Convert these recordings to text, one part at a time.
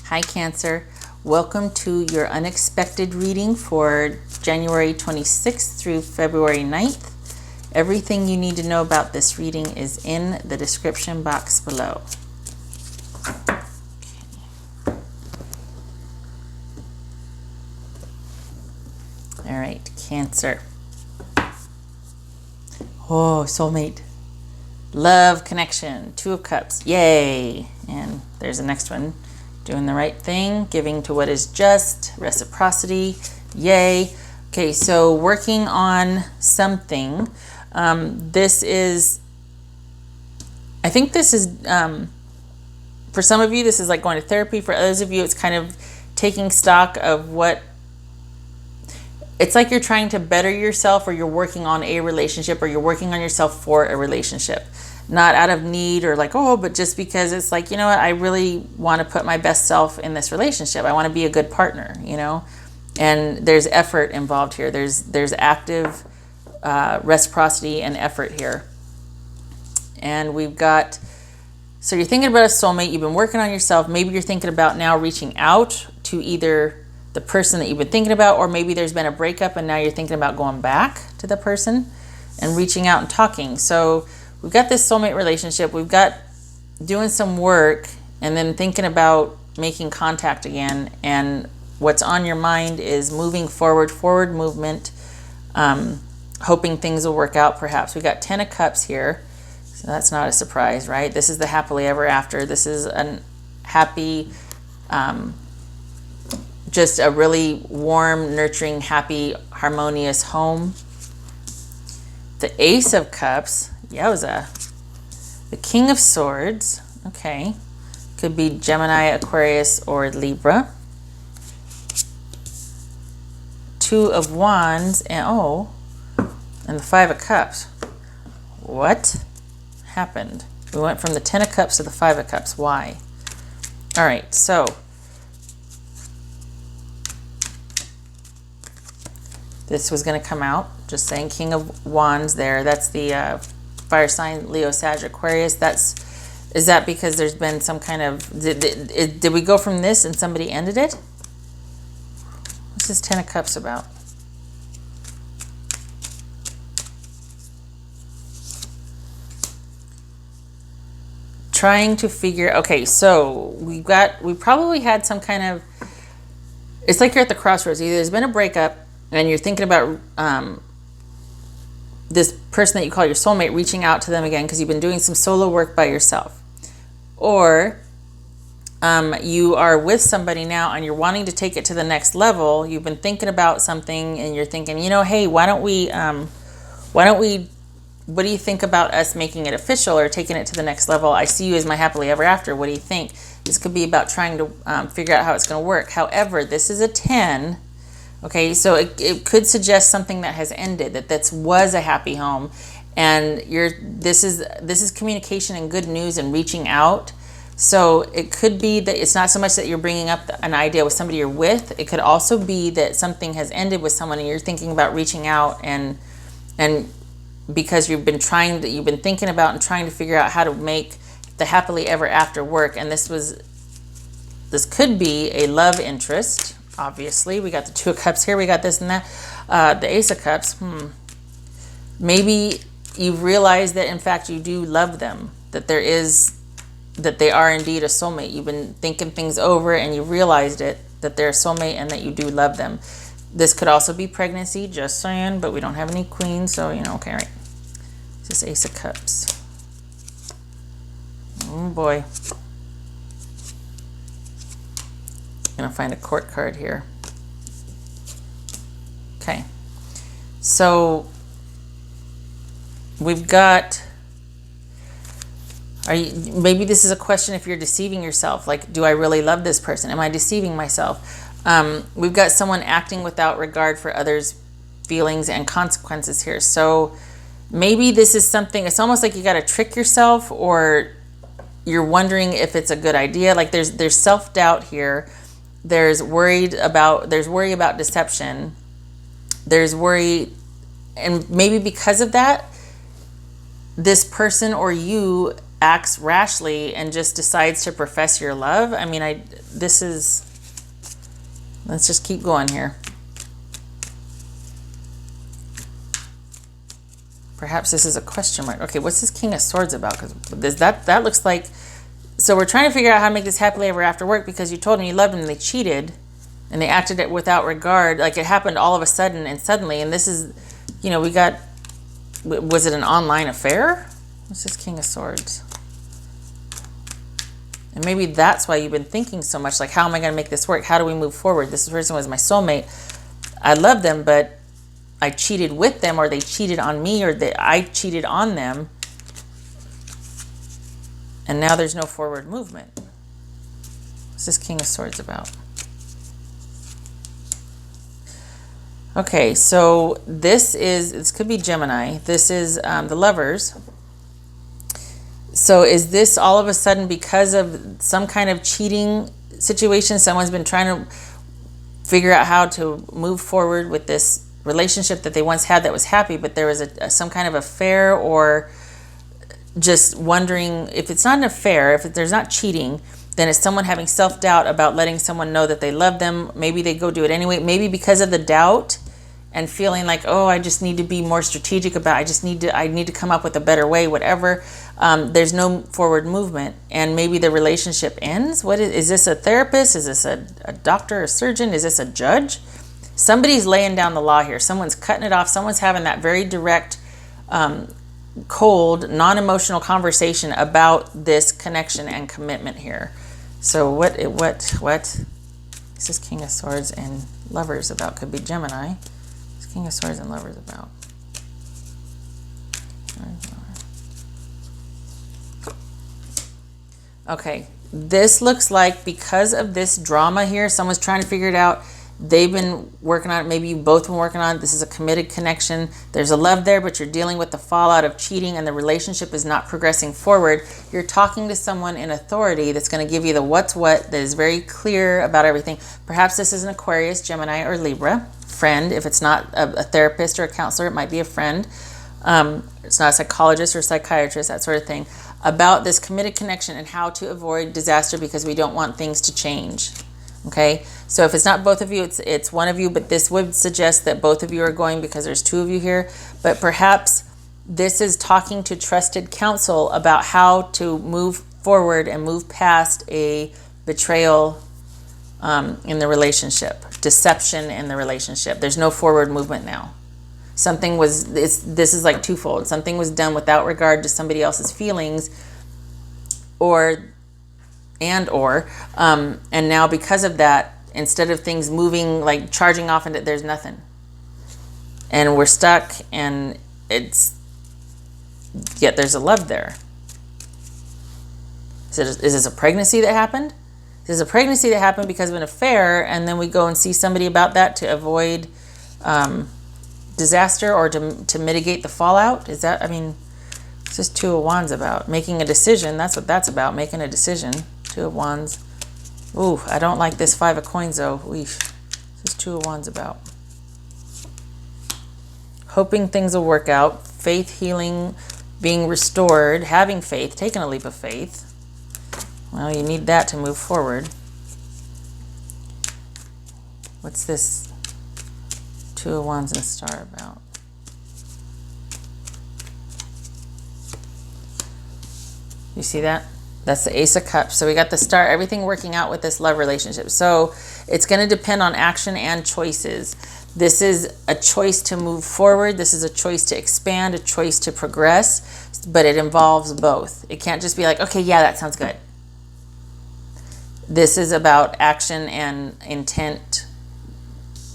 Hi Cancer, welcome to your unexpected reading for January 26th through February 9th. Everything you need to know about this reading is in the description box below. All right, Cancer. Oh, soulmate. Love connection, Two of Cups, yay. And there's the next one. Doing the right thing, giving to what is just, reciprocity, yay. Okay, so working on something. This is, I think this is, for some of you, this is like going to therapy. For others of you, it's kind of taking stock of what, it's like you're trying to better yourself, or you're working on a relationship, or you're working on yourself for a relationship. Not out of need or like, oh, but just because it's like, you know what, I really want to put my best self in this relationship. I want to be a good partner, you know, and there's effort involved here. There's active reciprocity and effort here. And we've got, so you're thinking about a soulmate, you've been working on yourself. Maybe you're thinking about now reaching out to either the person that you've been thinking about, or maybe there's been a breakup and now you're thinking about going back to the person and reaching out and talking. So we've got this soulmate relationship, we've got doing some work, and then thinking about making contact again. And what's on your mind is moving forward movement, hoping things will work out perhaps. We got 10 of Cups here, so that's not a surprise, right? This is the happily ever after. This is a happy, just a really warm, nurturing, happy, harmonious home. The Ace of Cups, yowza. The King of Swords, okay. Could be Gemini, Aquarius, or Libra. Two of Wands, and the Five of Cups. What happened? We went from the 10 of Cups to the 5 of Cups. Why? All right, so this was going to come out. Just saying, King of Wands there. That's the fire sign, Leo, Sag, Aquarius. Is that because there's been some kind of, did we go from this and somebody ended it? What's this 10 of Cups about? Trying to figure, okay, so we probably had some kind of, it's like you're at the crossroads. Either there's been a breakup and you're thinking about this person that you call your soulmate, reaching out to them again because you've been doing some solo work by yourself. Or you are with somebody now and you're wanting to take it to the next level. You've been thinking about something and you're thinking, you know, hey, why don't we, what do you think about us making it official or taking it to the next level? I see you as my happily ever after. What do you think? This could be about trying to figure out how it's going to work. However, this is a 10. Okay, so it could suggest something that has ended, that was a happy home, and this is communication and good news and reaching out. So it could be that it's not so much that you're bringing up an idea with somebody you're with. It could also be that something has ended with someone and you're thinking about reaching out, and because you've been thinking about and trying to figure out how to make the happily ever after work. And this could be a love interest. Obviously, we got the Two of Cups here. We got this and that. The Ace of Cups. Maybe you've realized that, in fact, you do love them. That they are indeed a soulmate. You've been thinking things over and you realized it, that they're a soulmate and that you do love them. This could also be pregnancy, just saying, but we don't have any queens, so, you know, okay, right. This Ace of Cups. Oh, boy. Gonna find a court card here. Okay, so we've got, maybe this is a question if you're deceiving yourself, like, do I really love this person? Am I deceiving myself? We've got someone acting without regard for others' feelings and consequences here. So maybe this is something, it's almost like you got to trick yourself, or you're wondering if it's a good idea. Like there's self-doubt here. There's worry about deception. There's worry, and maybe because of that, this person or you acts rashly and just decides to profess your love. I mean, let's just keep going here. Perhaps this is a question mark. Okay, what's this King of Swords about? Because that looks like, so we're trying to figure out how to make this happily ever after work, because you told them you loved them and they cheated and they acted it without regard. Like it happened all of a sudden and suddenly, and this is, you know, was it an online affair? What's this King of Swords? And maybe that's why you've been thinking so much, like, how am I going to make this work? How do we move forward? This person was my soulmate. I love them, but I cheated with them, or they cheated on me, or I cheated on them. And now there's no forward movement. What's this King of Swords about? Okay, so this could be Gemini. This is the Lovers. So is this all of a sudden because of some kind of cheating situation? Someone's been trying to figure out how to move forward with this relationship that they once had that was happy, but there was some kind of affair, or just wondering if it's not an affair, if there's not cheating, then it's someone having self-doubt about letting someone know that they love them. Maybe they go do it anyway. Maybe because of the doubt and feeling like, oh, I just need to be more strategic about it. I need to come up with a better way, whatever. There's no forward movement, and maybe the relationship ends. What is this a therapist? Is this a doctor, a surgeon? Is this a judge? Somebody's laying down the law here. Someone's cutting it off. Someone's having that very direct, cold, non-emotional conversation about this connection and commitment here. So what is this King of Swords and Lovers about? Could be Gemini. What's King of Swords and Lovers about? Okay, this looks like because of this drama here, someone's trying to figure it out. They've been working on it. Maybe you both been working on it. This is a committed connection. There's a love there, but you're dealing with the fallout of cheating, and the relationship is not progressing forward. You're talking to someone in authority that's going to give you the what's what, that is very clear about everything. Perhaps this is an Aquarius, Gemini, or Libra friend. If it's not a therapist or a counselor, it might be a friend. It's not a psychologist or psychiatrist, that sort of thing. About this committed connection and how to avoid disaster, because we don't want things to change. Okay, so if it's not both of you, it's one of you, but this would suggest that both of you are going, because there's two of you here. But perhaps this is talking to trusted counsel about how to move forward and move past a betrayal in the relationship, deception in the relationship. There's no forward movement now. This is like twofold. Something was done without regard to somebody else's feelings, and now because of that, instead of things moving, like charging off into, there's nothing, and we're stuck, and yet there's a love there. Is this a pregnancy that happened? Is this a pregnancy that happened because of an affair, and then we go and see somebody about that to avoid disaster, or to mitigate the fallout? Is that, I mean, it's just Two of Wands about making a decision. That's what that's about, making a decision. Two of Wands. Ooh, I don't like this Five of Coins though. This is Two of Wands about hoping things will work out, faith, healing, being restored, having faith, taking a leap of faith. Well, you need that to move forward. What's this Two of Wands and Star about? You see that? That's the Ace of Cups. So we got the Star, everything working out with this love relationship. So it's going to depend on action and choices. This is a choice to move forward. This is a choice to expand, a choice to progress, but it involves both. It can't just be like, okay, yeah, that sounds good. This is about action and intent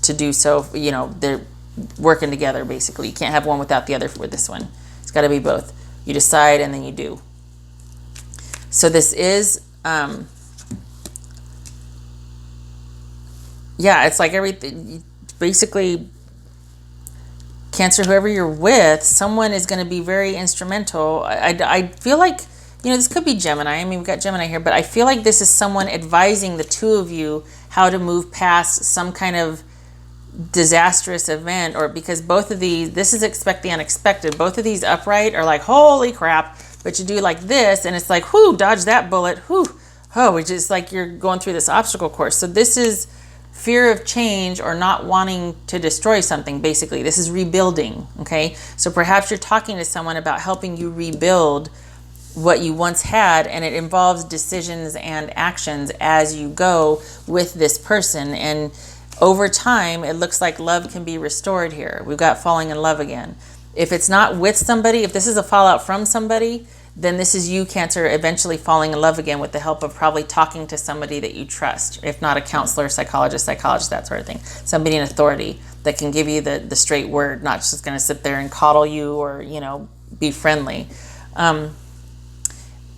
to do so. You know, they're working together, basically. You can't have one without the other with this one. It's got to be both. You decide and then you do. So this is, it's like everything, basically, Cancer, whoever you're with, someone is going to be very instrumental. I feel like, you know, this could be Gemini. I mean, we've got Gemini here, but I feel like this is someone advising the two of you how to move past some kind of disastrous event, or because both of these, this is expect the unexpected. Both of these upright are like, holy crap. but you do like this, and it's like, whoo, dodge that bullet, whoo, oh, it's just like you're going through this obstacle course. So this is fear of change or not wanting to destroy something, basically. This is rebuilding, okay? So perhaps you're talking to someone about helping you rebuild what you once had, and it involves decisions and actions as you go with this person. And over time, it looks like love can be restored here. We've got falling in love again. If it's not with somebody, if this is a fallout from somebody, then this is you, Cancer, eventually falling in love again with the help of probably talking to somebody that you trust, if not a counselor, psychologist, that sort of thing. Somebody in authority that can give you the straight word, not just going to sit there and coddle you or, be friendly.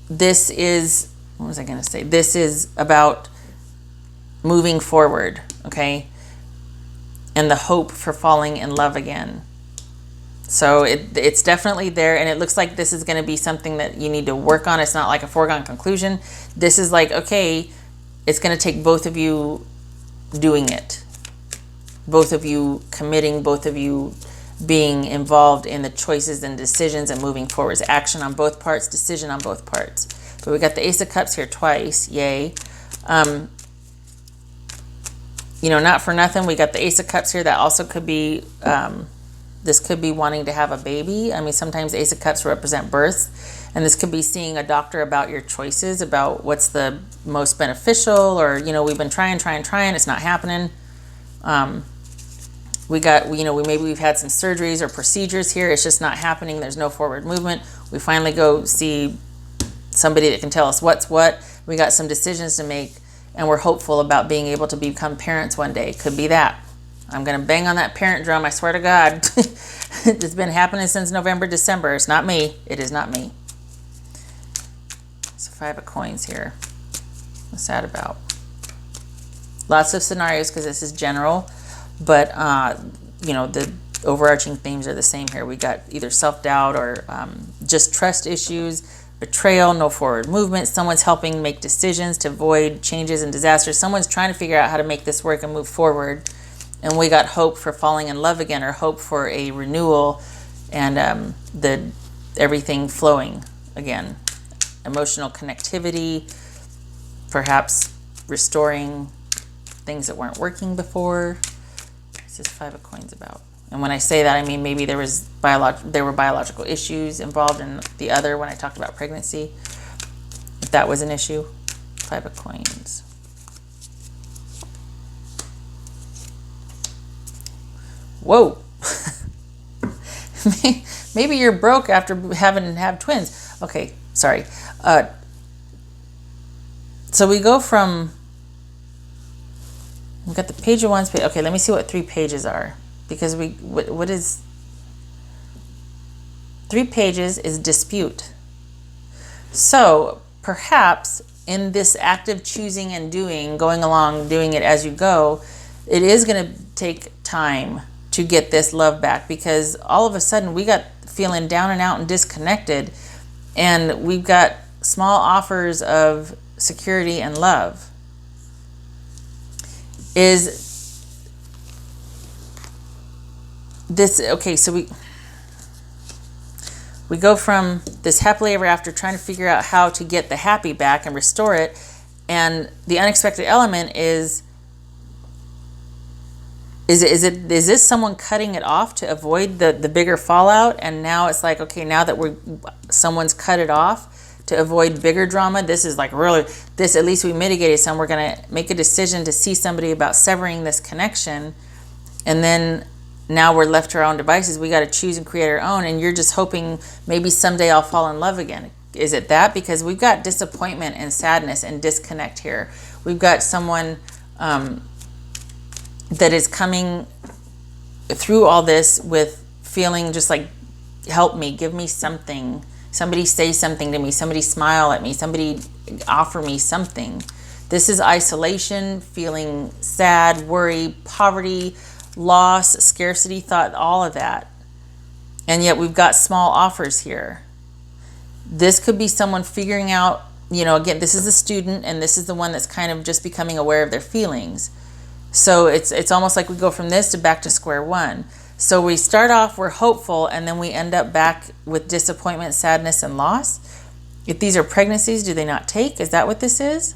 This is, what was I going to say? This is about moving forward, okay? And the hope for falling in love again. So it's definitely there, and it looks like this is going to be something that you need to work on. It's not like a foregone conclusion. This is like, okay, it's going to take both of you doing it. Both of you committing, both of you being involved in the choices and decisions and moving forwards. Action on both parts, decision on both parts. But we got the Ace of Cups here twice. Yay. Not for nothing, we got the Ace of Cups here. That also could be, this could be wanting to have a baby. I mean, sometimes Ace of Cups represent birth. And this could be seeing a doctor about your choices, about what's the most beneficial, or, we've been trying, it's not happening. We got, maybe we've had some surgeries or procedures here. It's just not happening. There's no forward movement. We finally go see somebody that can tell us what's what. We got some decisions to make, and we're hopeful about being able to become parents one day. Could be that. I'm going to bang on that parent drum. I swear to God. It's been happening since November, December. It's not me. It is not me. So 5 of coins here. What's that about? Lots of scenarios because this is general. But, the overarching themes are the same here. We got either self-doubt or just trust issues, betrayal, no forward movement. Someone's helping make decisions to avoid changes and disasters. Someone's trying to figure out how to make this work and move forward. And we got hope for falling in love again, or hope for a renewal and everything flowing again. Emotional connectivity, perhaps restoring things that weren't working before. This is 5 of coins about. And when I say that, I mean maybe there were biological issues involved in the other when I talked about pregnancy. If that was an issue. 5 of coins. Whoa. Maybe you're broke after having had twins. Okay, sorry. So we go from, we've got the Page of Wands. Okay, let me see what 3 pages are. Because what is 3 pages is dispute. So perhaps in this active choosing and doing, going along, doing it as you go, it is going to take time to get this love back, because all of a sudden we got feeling down and out and disconnected, and we've got small offers of security and love. Is this okay? So we go from this happily ever after, trying to figure out how to get the happy back and restore it, and the unexpected element is this someone cutting it off to avoid the bigger fallout? And now it's like, okay, now that someone's cut it off to avoid bigger drama, this is like really, this, at least we mitigated some. We're going to make a decision to see somebody about severing this connection, and then now we're left to our own devices. We got to choose and create our own, and you're just hoping maybe someday I'll fall in love again. Is it that? Because we've got disappointment and sadness and disconnect here. We've got someone that is coming through all this with feeling just like, help me, give me something. Somebody say something to me. Somebody smile at me. Somebody offer me something. This is isolation, feeling sad, worry, poverty, loss, scarcity, thought, all of that. And yet we've got small offers here. This could be someone figuring out, again, this is a student, and this is the one that's kind of just becoming aware of their feelings. So it's almost like we go from this to back to square one. So we start off, we're hopeful, and then we end up back with disappointment, sadness, and loss. If these are pregnancies, do they not take? Is that what this is?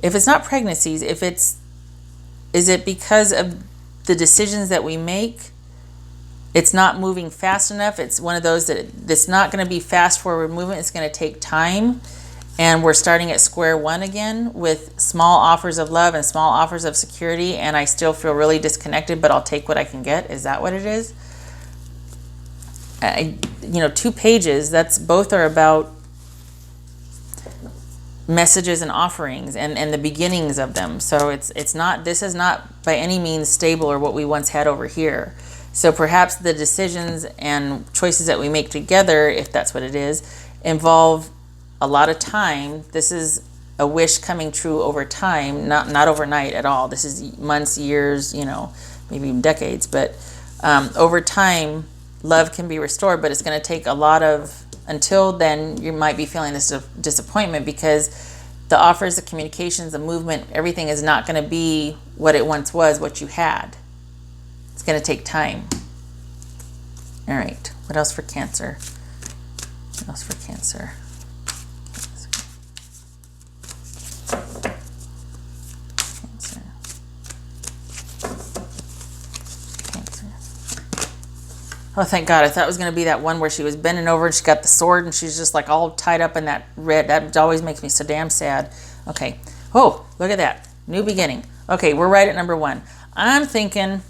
If it's not pregnancies, is it because of the decisions that we make? It's not moving fast enough. It's one of those that's not going to be fast forward movement. It's going to take time. And we're starting at square one again with small offers of love and small offers of security. And I still feel really disconnected, but I'll take what I can get. Is that what it is? 2 pages, both are about messages and offerings and the beginnings of them. So this is not by any means stable or what we once had over here. So perhaps the decisions and choices that we make together, if that's what it is, involve a lot of time. This is a wish coming true over time, not overnight at all. This is months, years, maybe even decades. But over time, love can be restored, but it's going to take a lot of, until then, you might be feeling this disappointment because the offers, the communications, the movement, everything is not going to be what it once was, what you had. It's going to take time. All right. What else for Cancer? What else for Cancer? Oh, thank God. I thought it was going to be that one where she was bending over and she got the sword and she's just like all tied up in that red. That always makes me so damn sad. Okay. Oh, look at that. New beginning. Okay, we're right at number 1. I'm thinking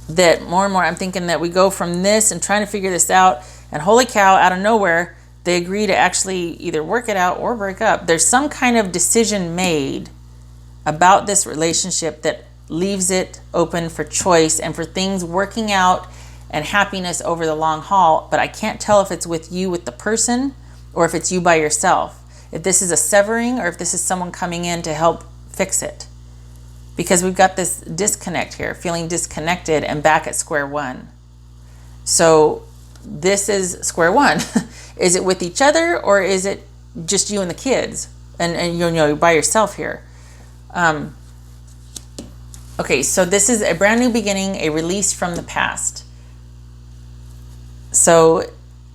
that more and more, I'm thinking that we go from this and trying to figure this out, and holy cow, out of nowhere, they agree to actually either work it out or break up. There's some kind of decision made about this relationship that leaves it open for choice and for things working out and happiness over the long haul, but I can't tell if it's with you, with the person, or if it's you by yourself. If this is a severing or if this is someone coming in to help fix it. Because we've got this disconnect here, feeling disconnected and back at square one. So this is square one. Is it with each other or is it just you and the kids? And you're by yourself here. Okay, so this is a brand new beginning, a release from the past. So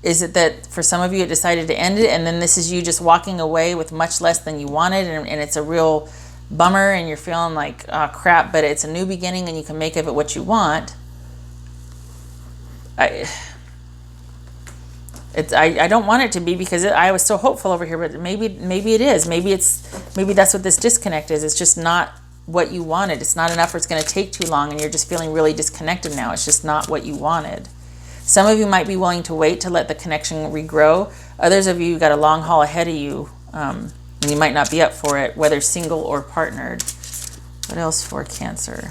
is it that for some of you it decided to end it and then this is you just walking away with much less than you wanted and it's a real bummer and you're feeling like, oh, crap, but it's a new beginning and you can make of it what you want. I don't want it to be because I was so hopeful over here, but maybe it is. Maybe that's what this disconnect is. It's just not what you wanted. It's not enough or it's going to take too long and you're just feeling really disconnected now. It's just not what you wanted. Some of you might be willing to wait to let the connection regrow. Others of you got a long haul ahead of you. And you might not be up for it, whether single or partnered. What else for Cancer?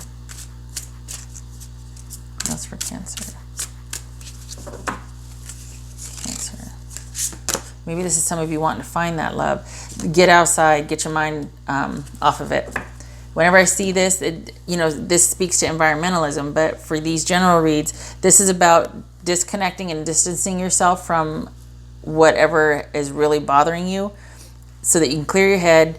What else for Cancer? Cancer. Maybe this is some of you wanting to find that love. Get outside, get your mind off of it. Whenever I see this, this speaks to environmentalism, but for these general reads, this is about disconnecting and distancing yourself from whatever is really bothering you so that you can clear your head.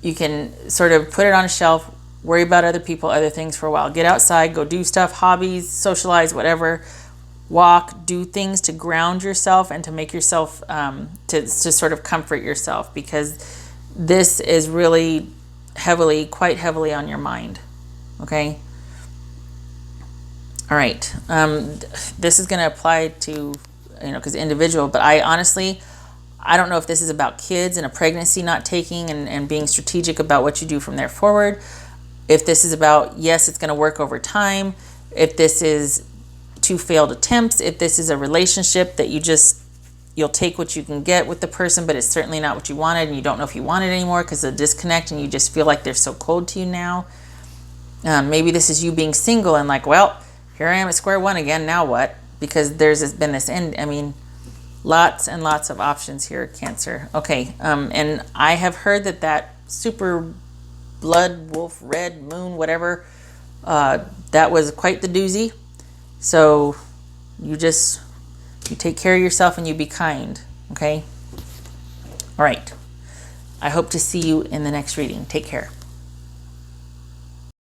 You can sort of put it on a shelf, worry about other people, other things for a while. Get outside, go do stuff, hobbies, socialize, whatever. Walk, do things to ground yourself and to make yourself, to sort of comfort yourself, because this is really quite heavily on your mind. Okay? All right. This is going to apply to, because individual, but I don't know if this is about kids and a pregnancy not taking and being strategic about what you do from there forward. If this is about, yes, it's going to work over time. If this is 2 failed attempts, if this is a relationship that you'll take what you can get with the person, but it's certainly not what you wanted and you don't know if you want it anymore because of the disconnect and you just feel like they're so cold to you now. Maybe this is you being single and like, well, here I am at square one again, now what? Because there's been this end, lots and lots of options here, Cancer. Okay, and I have heard that super blood wolf, red moon, whatever, that was quite the doozy. So you take care of yourself and you be kind, okay? All right. I hope to see you in the next reading. Take care.